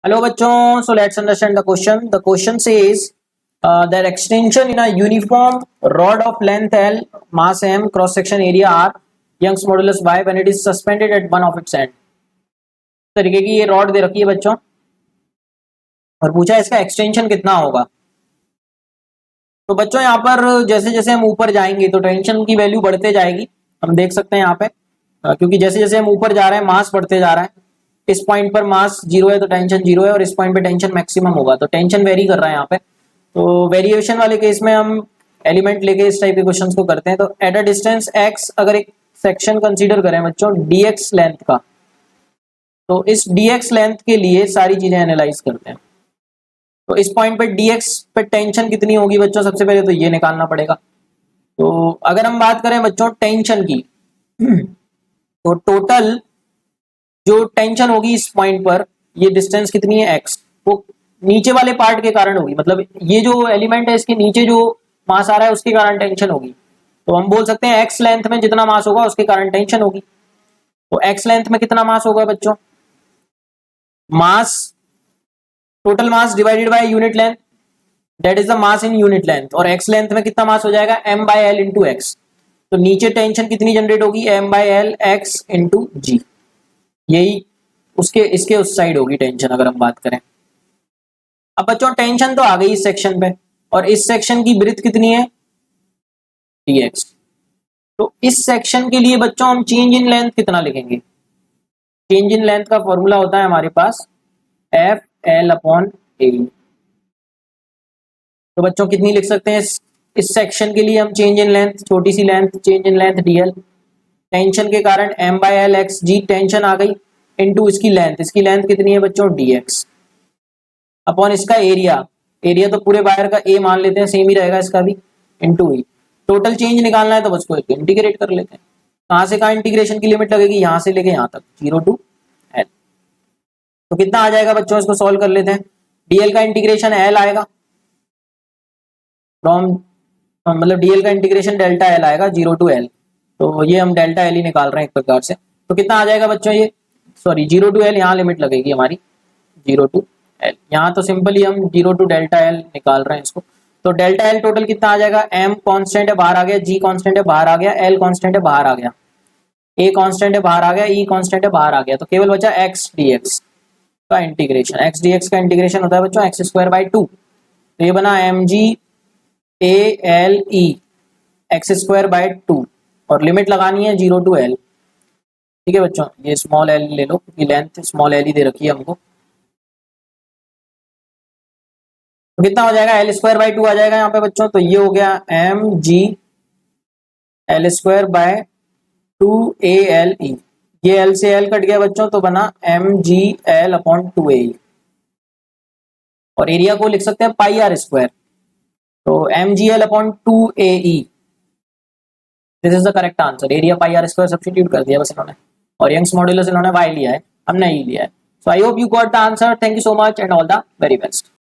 Hello bachon, so let's understand the question. The question says that extension in a uniform rod of length L, mass M, cross section area R, Young's modulus Y when it is suspended at one of its end. इस तरीके की ये rod दे रखी है बच्चों और पूछा इसका एक्सटेंशन कितना होगा। तो बच्चों यहाँ पर जैसे जैसे हम ऊपर जाएंगे तो टेंशन की वैल्यू बढ़ते जाएगी, हम देख सकते हैं यहाँ पे, क्योंकि जैसे जैसे हम ऊपर जा रहे हैं मास बढ़ते जा रहा है। इस पॉइंट पर मास जीरो है तो टेंशन जीरो है और इस पॉइंट पे टेंशन मैक्सिमम होगा, तो टेंशन वेरी कर रहा है यहाँ पे। तो वेरिएशन वाले केस में हम एलिमेंट लेके इस टाइप के क्वेश्चंस को करते हैं। तो एट अ डिस्टेंस x अगर एक सेक्शन कंसीडर करें बच्चों dx लेंथ का, तो इस dx लेंथ के लिए सारी चीजें एनालाइज करते हैं। तो इस पॉइंट पे dx पे टेंशन कितनी होगी बच्चों, सबसे पहले तो ये निकालना पड़ेगा। तो अगर हम बात करें बच्चों टेंशन की, तो टोटल जो टेंशन होगी इस पॉइंट पर, ये डिस्टेंस कितनी है x, वो नीचे वाले पार्ट के कारण होगी, मतलब ये जो एलिमेंट है इसके नीचे जो मास आ रहा है उसके कारण टेंशन होगी। तो हम बोल सकते हैं x लेंथ में जितना मास होगा उसके कारण टेंशन होगी। तो x लेंथ में कितना मास होगा बच्चों, mass total mass divided by unit length, that is the mass in unit length. और x लेंथ में कितना मास हो जाएगा, m by l into x. तो नीचे टेंशन कितनी जनरेट होगी, m by l x into g, यही उसके इसके उस साइड होगी टेंशन अगर हम बात करें। अब बच्चों टेंशन तो आ गई इस सेक्शन पे, और इस सेक्शन की ब्रीथ कितनी है dx। तो इस सेक्शन के लिए बच्चों हम चेंज इन लेंथ कितना लिखेंगे, चेंज इन लेंथ का फॉर्मूला होता है हमारे पास एफ एल अपॉन ए। तो बच्चों कितनी लिख सकते हैं इस सेक्शन के लिए हम चेंज इन लेंथ, छोटी सी length, change in length dl, tension के कारण m by L X G, tension आ गई, इनटू इसकी लेंथ कितनी है बच्चों dx, अपॉन इसका एरिया, एरिया तो पूरे वायर का a मान लेते हैं, सेम ही रहेगा इसका भी, इनटू e। टोटल चेंज निकालना है तो बस को इंटीग्रेट कर लेते हैं। कहां से कहां इंटीग्रेशन की लिमिट लगेगी, यहां से लेके यहां तक, 0 टू l। तो कितना आ जाएगा बच्चों, इसको सॉल्व कर लेते हैं। dl का इंटीग्रेशन l आएगा फ्रॉम, मतलब dl का इंटीग्रेशन डेल्टा l आएगा 0 टू l। तो ये हम डेल्टा l ही निकाल रहे हैं एक प्रकार से। तो कितना आ जाएगा बच्चों, ये सॉरी 0 टू l, यहाँ लिमिट लगेगी हमारी 0 टू l, यहाँ तो सिंपली हम 0 टू डेल्टा l निकाल रहे हैं इसको। तो डेल्टा l टोटल कितना आ जाएगा, m कांस्टेंट है बाहर आ गया, g कांस्टेंट है बाहर आ गया, l कांस्टेंट है बाहर आ गया, a कांस्टेंट है बाहर आ गया, e कांस्टेंट है बाहर आ गया। तो केवल बचा x dx का इंटीग्रेशन। x dx का इंटीग्रेशन होता है बच्चों x स्क्वायर बाई 2। तो ये बना mg a l e x square by 2, और लिमिट लगानी है 0 टू l। ठीक है बच्चों, ये स्मॉल l ले लो क्योंकि लेंथ स्मॉल l ही दे रखी है हमको। तो कितना हो जाएगा, एल स्क्वायर बाई 2 आ जाएगा यहाँ पे बच्चों। तो ये हो गया M G L square by 2 A L E, ये एल से एल कट गया बच्चों, तो बना M G L upon 2 A. और एरिया को लिख सकते हैं पाई आर स्क्वायर, तो M G L upon 2 A E, this is the correct answer. Area pi R square substitute कर दिया बस इन्होंने, और यंग्स मॉड्यूलस इन्होंने वाई लिया है, हमने ई लिया है। So I hope you got the answer. Thank you so much and all the very best.